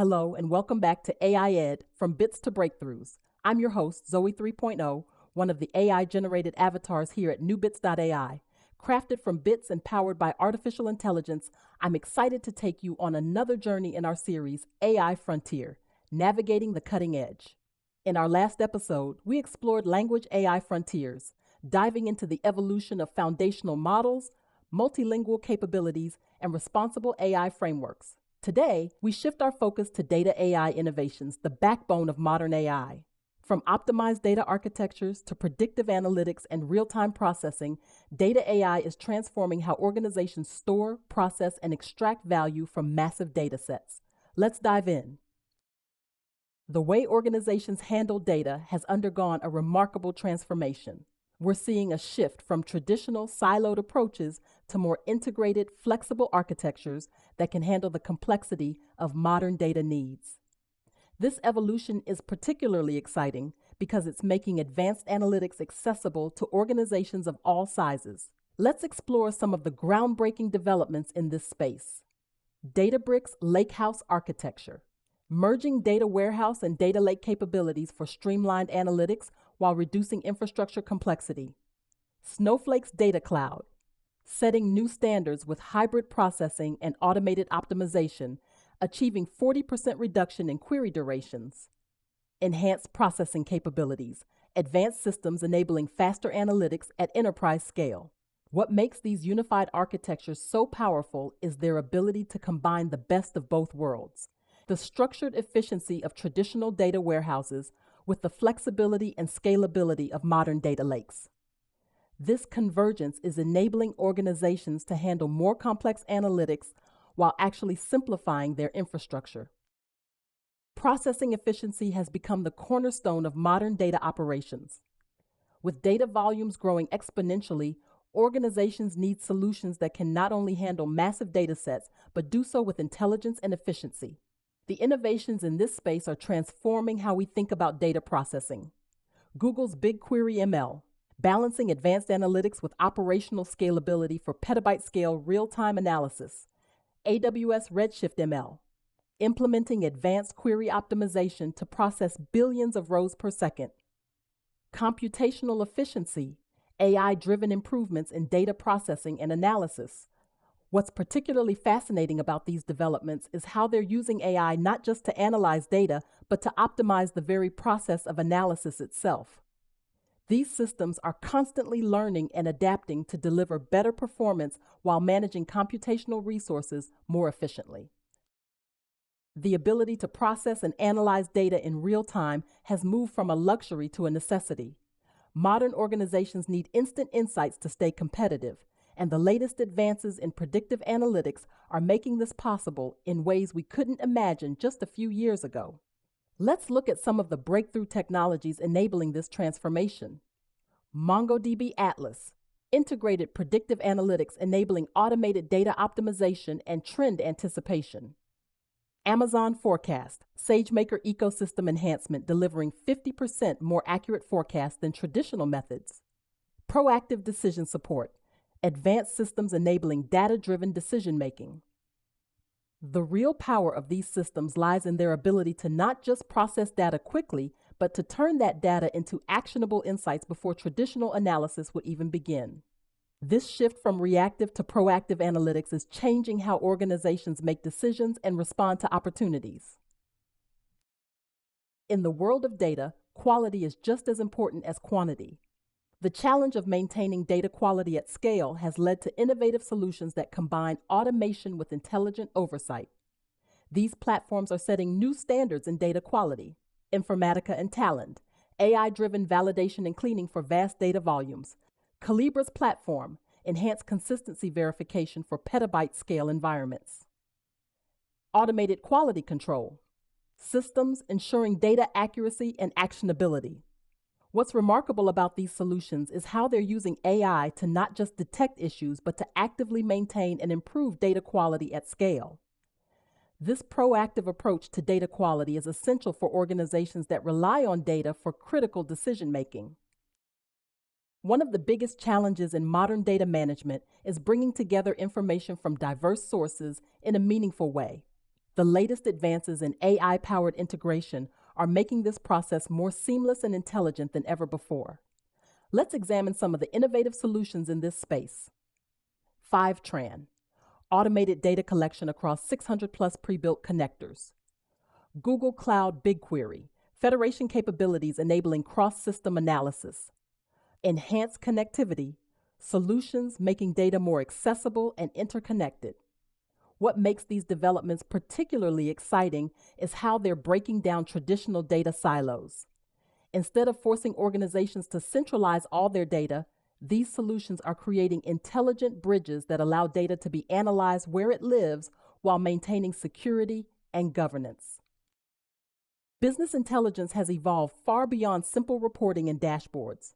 Hello, and welcome back to AI Ed from Bits to Breakthroughs. I'm your host, Zoey 3.0, one of the AI-generated avatars here at newbits.ai. Crafted from bits and powered by artificial intelligence, I'm excited to take you on another journey in our series, AI Frontier, Navigating the Cutting Edge. In our last episode, we explored language AI frontiers, diving into the evolution of foundational models, multilingual capabilities, and responsible AI frameworks. Today, we shift our focus to data AI innovations, the backbone of modern AI. From optimized data architectures to predictive analytics and real-time processing, data AI is transforming how organizations store, process, and extract value from massive data sets. Let's dive in. The way organizations handle data has undergone a remarkable transformation. We're seeing a shift from traditional siloed approaches to more integrated, flexible architectures that can handle the complexity of modern data needs. This evolution is particularly exciting because it's making advanced analytics accessible to organizations of all sizes. Let's explore some of the groundbreaking developments in this space. Databricks Lakehouse architecture, merging data warehouse and data lake capabilities for streamlined analytics while reducing infrastructure complexity. Snowflake's data cloud, setting new standards with hybrid processing and automated optimization, achieving 40% reduction in query durations. Enhanced processing capabilities, advanced systems enabling faster analytics at enterprise scale. What makes these unified architectures so powerful is their ability to combine the best of both worlds. The structured efficiency of traditional data warehouses with the flexibility and scalability of modern data lakes. This convergence is enabling organizations to handle more complex analytics while actually simplifying their infrastructure. Processing efficiency has become the cornerstone of modern data operations. With data volumes growing exponentially, organizations need solutions that can not only handle massive data sets, but do so with intelligence and efficiency. The innovations in this space are transforming how we think about data processing. Google's BigQuery ML, balancing advanced analytics with operational scalability for petabyte-scale real-time analysis. AWS Redshift ML, implementing advanced query optimization to process billions of rows per second. Computational efficiency, AI-driven improvements in data processing and analysis. What's particularly fascinating about these developments is how they're using AI not just to analyze data, but to optimize the very process of analysis itself. These systems are constantly learning and adapting to deliver better performance while managing computational resources more efficiently. The ability to process and analyze data in real time has moved from a luxury to a necessity. Modern organizations need instant insights to stay competitive, and the latest advances in predictive analytics are making this possible in ways we couldn't imagine just a few years ago. Let's look at some of the breakthrough technologies enabling this transformation. MongoDB Atlas, integrated predictive analytics enabling automated data optimization and trend anticipation. Amazon Forecast, SageMaker ecosystem enhancement delivering 50% more accurate forecasts than traditional methods. Proactive decision support, advanced systems enabling data-driven decision-making. The real power of these systems lies in their ability to not just process data quickly, but to turn that data into actionable insights before traditional analysis would even begin. This shift from reactive to proactive analytics is changing how organizations make decisions and respond to opportunities. In the world of data, quality is just as important as quantity. The challenge of maintaining data quality at scale has led to innovative solutions that combine automation with intelligent oversight. These platforms are setting new standards in data quality. Informatica and Talend, AI-driven validation and cleaning for vast data volumes. Collibra's platform, enhanced consistency verification for petabyte-scale environments. Automated quality control, systems ensuring data accuracy and actionability. What's remarkable about these solutions is how they're using AI to not just detect issues, but to actively maintain and improve data quality at scale. This proactive approach to data quality is essential for organizations that rely on data for critical decision-making. One of the biggest challenges in modern data management is bringing together information from diverse sources in a meaningful way. The latest advances in AI-powered integration are making this process more seamless and intelligent than ever before. Let's examine some of the innovative solutions in this space. Fivetran, automated data collection across 600 plus pre-built connectors. Google Cloud BigQuery, federation capabilities enabling cross-system analysis. Enhanced connectivity, solutions making data more accessible and interconnected. What makes these developments particularly exciting is how they're breaking down traditional data silos. Instead of forcing organizations to centralize all their data, these solutions are creating intelligent bridges that allow data to be analyzed where it lives while maintaining security and governance. Business intelligence has evolved far beyond simple reporting and dashboards.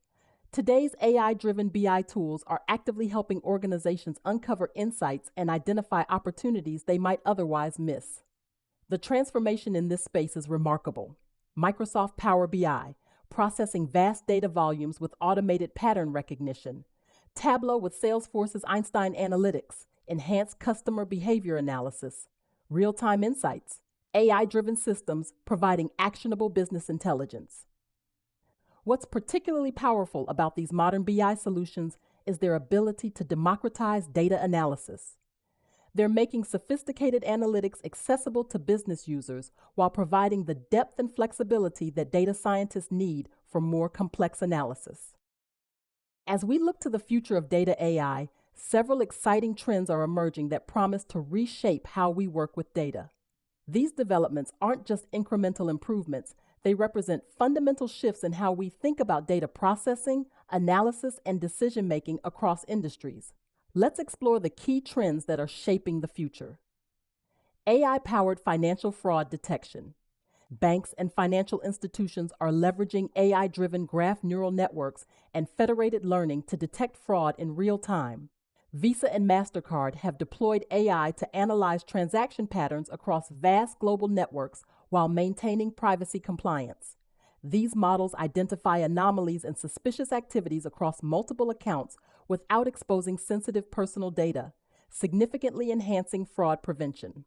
Today's AI-driven BI tools are actively helping organizations uncover insights and identify opportunities they might otherwise miss. The transformation in this space is remarkable. Microsoft Power BI, processing vast data volumes with automated pattern recognition. Tableau with Salesforce's Einstein Analytics, enhanced customer behavior analysis. Real-time insights, AI-driven systems providing actionable business intelligence. What's particularly powerful about these modern BI solutions is their ability to democratize data analysis. They're making sophisticated analytics accessible to business users while providing the depth and flexibility that data scientists need for more complex analysis. As we look to the future of data AI, several exciting trends are emerging that promise to reshape how we work with data. These developments aren't just incremental improvements, they represent fundamental shifts in how we think about data processing, analysis, and decision-making across industries. Let's explore the key trends that are shaping the future. AI-powered financial fraud detection. Banks and financial institutions are leveraging AI-driven graph neural networks and federated learning to detect fraud in real time. Visa and MasterCard have deployed AI to analyze transaction patterns across vast global networks while maintaining privacy compliance. These models identify anomalies and suspicious activities across multiple accounts without exposing sensitive personal data, significantly enhancing fraud prevention.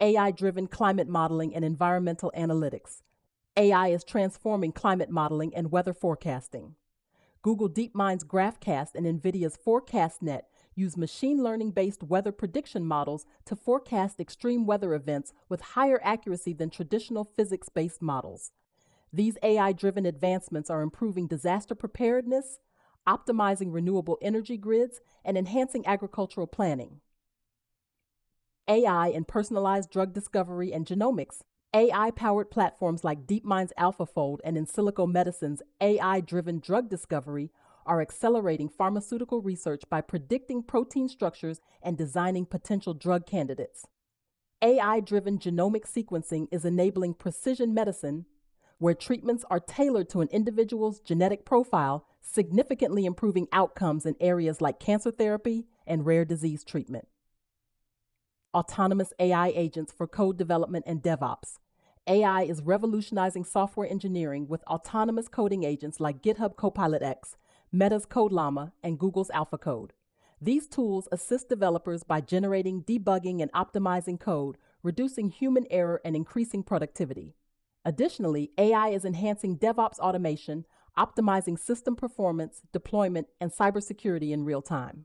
AI-driven climate modeling and environmental analytics. AI is transforming climate modeling and weather forecasting. Google DeepMind's GraphCast and NVIDIA's ForecastNet use machine learning-based weather prediction models to forecast extreme weather events with higher accuracy than traditional physics-based models. These AI-driven advancements are improving disaster preparedness, optimizing renewable energy grids, and enhancing agricultural planning. AI in personalized drug discovery and genomics. AI-powered platforms like DeepMind's AlphaFold and InSilico Medicine's AI-driven drug discovery are accelerating pharmaceutical research by predicting protein structures and designing potential drug candidates. AI-driven genomic sequencing is enabling precision medicine, where treatments are tailored to an individual's genetic profile, significantly improving outcomes in areas like cancer therapy and rare disease treatment. Autonomous AI agents for code development and DevOps. AI is revolutionizing software engineering with autonomous coding agents like GitHub Copilot X, Meta's CodeLlama, and Google's AlphaCode. These tools assist developers by generating, debugging, and optimizing code, reducing human error and increasing productivity. Additionally, AI is enhancing DevOps automation, optimizing system performance, deployment, and cybersecurity in real time.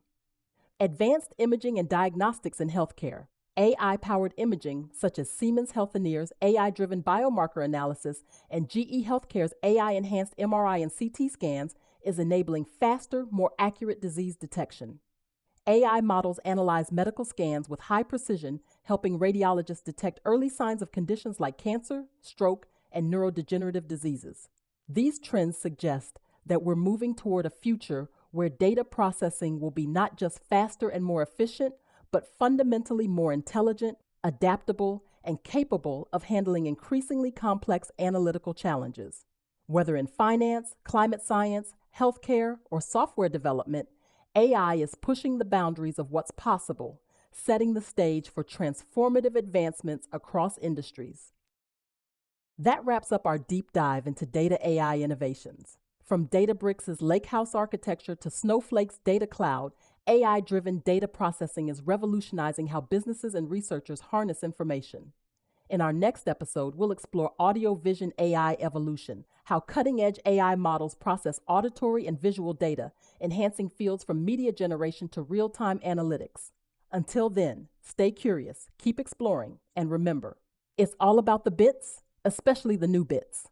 Advanced imaging and diagnostics in healthcare. AI-powered imaging, such as Siemens Healthineers' AI-driven biomarker analysis and GE Healthcare's AI-enhanced MRI and CT scans, is enabling faster, more accurate disease detection. AI models analyze medical scans with high precision, helping radiologists detect early signs of conditions like cancer, stroke, and neurodegenerative diseases. These trends suggest that we're moving toward a future where data processing will be not just faster and more efficient, but fundamentally more intelligent, adaptable, and capable of handling increasingly complex analytical challenges. Whether in finance, climate science, healthcare, or software development, AI is pushing the boundaries of what's possible, setting the stage for transformative advancements across industries. That wraps up our deep dive into data AI innovations. From Databricks' Lakehouse architecture to Snowflake's data cloud, AI-driven data processing is revolutionizing how businesses and researchers harness information. In our next episode, we'll explore audio-vision AI evolution, how cutting-edge AI models process auditory and visual data, enhancing fields from media generation to real-time analytics. Until then, stay curious, keep exploring, and remember, it's all about the bits, especially the new bits.